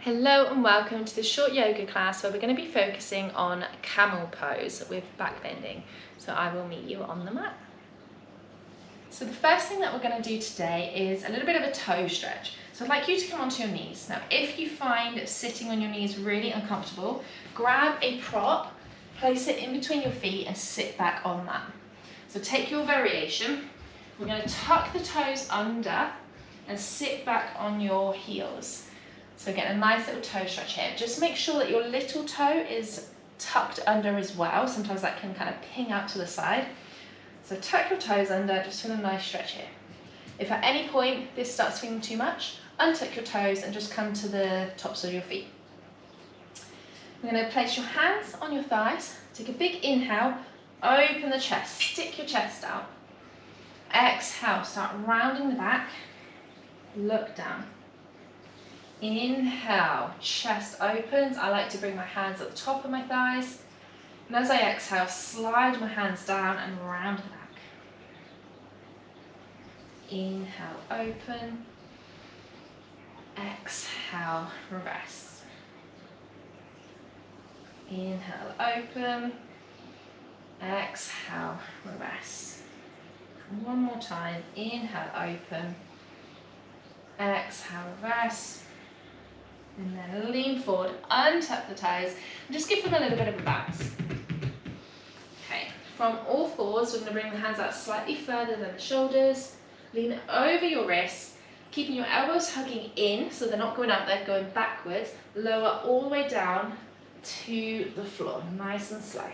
Hello and welcome to the short yoga class where we're going to be focusing on camel pose with back bending. So I will meet you on the mat. So the first thing that we're going to do today is a little bit of a toe stretch. So I'd like you to come onto your knees. Now if you find sitting on your knees really uncomfortable, grab a prop, place it in between your feet and sit back on that. So take your variation. We're going to tuck the toes under and sit back on your heels. So again, a nice little toe stretch here. Just make sure that your little toe is tucked under as well. Sometimes that can kind of ping out to the side. So tuck your toes under, just for a nice stretch here. If at any point this starts feeling too much, untuck your toes and just come to the tops of your feet. You're going to place your hands on your thighs. Take a big inhale, open the chest, stick your chest out. Exhale, start rounding the back, look down. Inhale, chest opens. I like to bring my hands at the top of my thighs. And as I exhale, slide my hands down and round the back. Inhale, open. Exhale, reverse. Inhale, open. Exhale, reverse. And one more time. Inhale, open. Exhale, reverse. And then lean forward, untuck the toes, and just give them a little bit of a bounce. Okay, from all fours, we're going to bring the hands out slightly further than the shoulders. Lean over your wrists, keeping your elbows hugging in, so they're not going up, they're going backwards. Lower all the way down to the floor, nice and slow.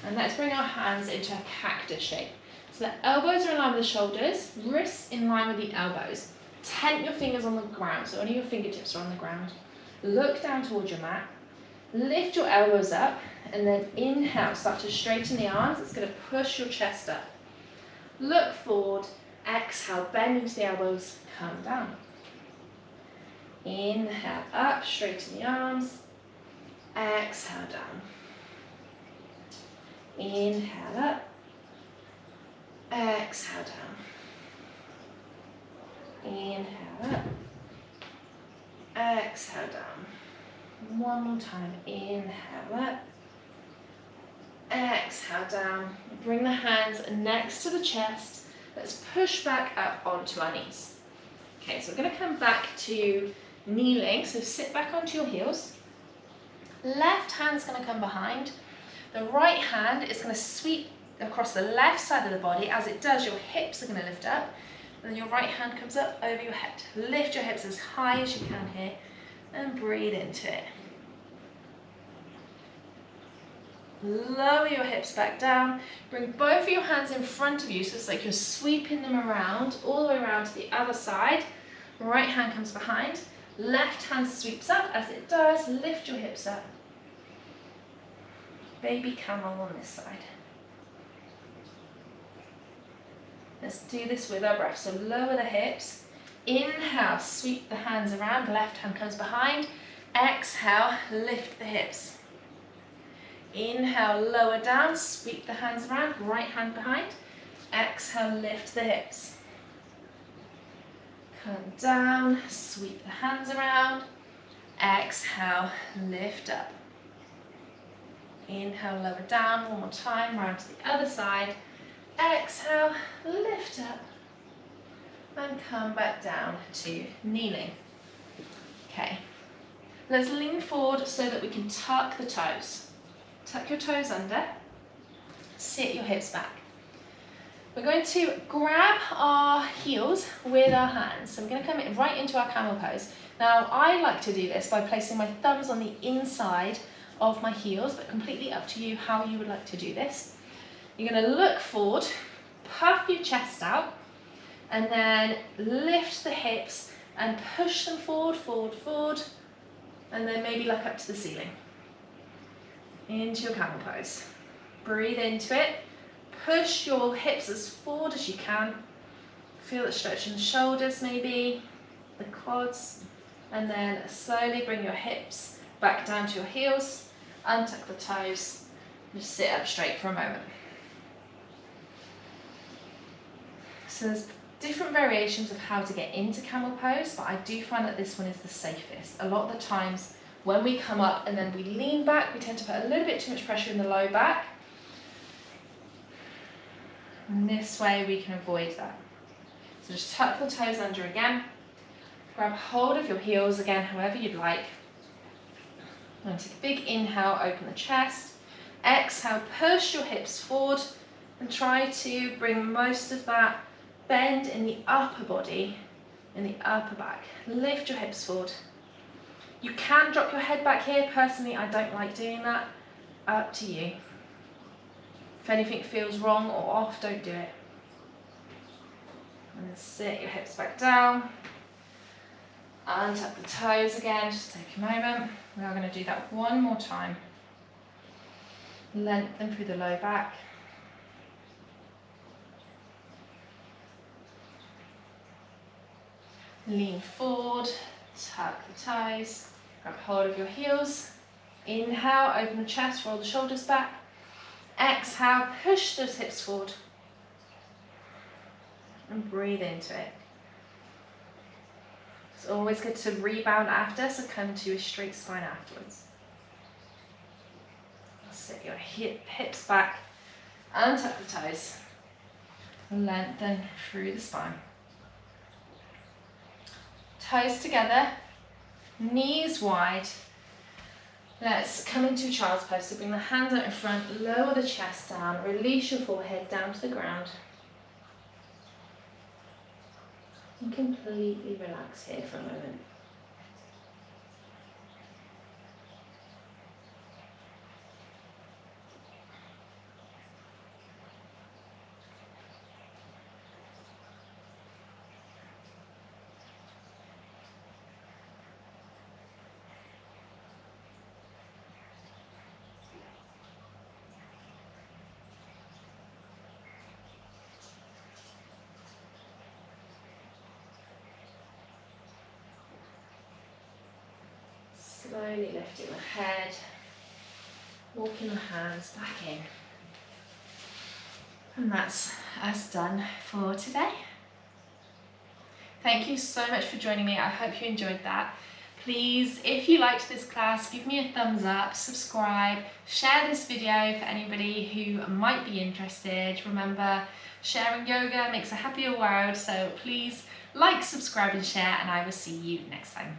And let's bring our hands into a cactus shape. So the elbows are in line with the shoulders, wrists in line with the elbows. Tent your fingers on the ground, so only your fingertips are on the ground. Look down towards your mat. Lift your elbows up, and then inhale, start to straighten the arms. It's going to push your chest up. Look forward, exhale, bend into the elbows, come down. Inhale up, straighten the arms. Exhale down. Inhale up. Exhale down. Inhale up, exhale down. One more time, inhale up, exhale down. Bring the hands next to the chest. Let's push back up onto our knees. Okay, so we're going to come back to kneeling, so sit back onto your heels. Left hand's going to come behind. The right hand is going to sweep across the left side of the body. As it does, your hips are going to lift up. And then your right hand comes up over your head. Lift your hips as high as you can here and breathe into it. Lower your hips back down. Bring both of your hands in front of you so it's like you're sweeping them around, all the way around to the other side. Right hand comes behind. Left hand sweeps up. As it does, lift your hips up. Baby camel on this side. Let's do this with our breath. So lower the hips. Inhale, sweep the hands around. Left hand comes behind. Exhale, lift the hips. Inhale, lower down. Sweep the hands around. Right hand behind. Exhale, lift the hips. Come down. Sweep the hands around. Exhale, lift up. Inhale, lower down. One more time. Round to the other side. Exhale, lift up, and come back down to kneeling. Okay, let's lean forward so that we can tuck the toes. Tuck your toes under, sit your hips back. We're going to grab our heels with our hands. So we're going to come right into our camel pose. Now, I like to do this by placing my thumbs on the inside of my heels, but completely up to you how you would like to do this. You're going to look forward, puff your chest out, and then lift the hips and push them forward, forward, forward, and then maybe look up to the ceiling. Into your camel pose. Breathe into it. Push your hips as forward as you can. Feel it stretching the shoulders maybe, the quads, and then slowly bring your hips back down to your heels, untuck the toes, just sit up straight for a moment. So there's different variations of how to get into camel pose, but I do find that this one is the safest. A lot of the times when we come up and then we lean back, we tend to put a little bit too much pressure in the low back. And this way we can avoid that. So just tuck the toes under again. Grab hold of your heels again, however you'd like. And take a big inhale, open the chest. Exhale, push your hips forward and try to bring most of that bend in the upper body, in the upper back. Lift your hips forward. You can drop your head back here. Personally, I don't like doing that. Up to you. If anything feels wrong or off, don't do it. And then sit your hips back down. Untuck the toes again, just take a moment. We are going to do that one more time. Lengthen through the low back. Lean forward, tuck the toes, grab hold of your heels. Inhale, open the chest, roll the shoulders back. Exhale, push those hips forward. And breathe into it. It's always good to rebound after, so come to a straight spine afterwards. Sit your hips back, untuck the toes, lengthen through the spine. Toes together, knees wide. Let's come into child's pose. So bring the hands out in front, lower the chest down, release your forehead down to the ground. And completely relax here for a moment. Slowly lifting the head, walking the hands back in. And that's us done for today. Thank you so much for joining me. I hope you enjoyed that. Please, if you liked this class, give me a thumbs up, subscribe, share this video for anybody who might be interested. Remember, sharing yoga makes a happier world, so please like, subscribe and share, and I will see you next time.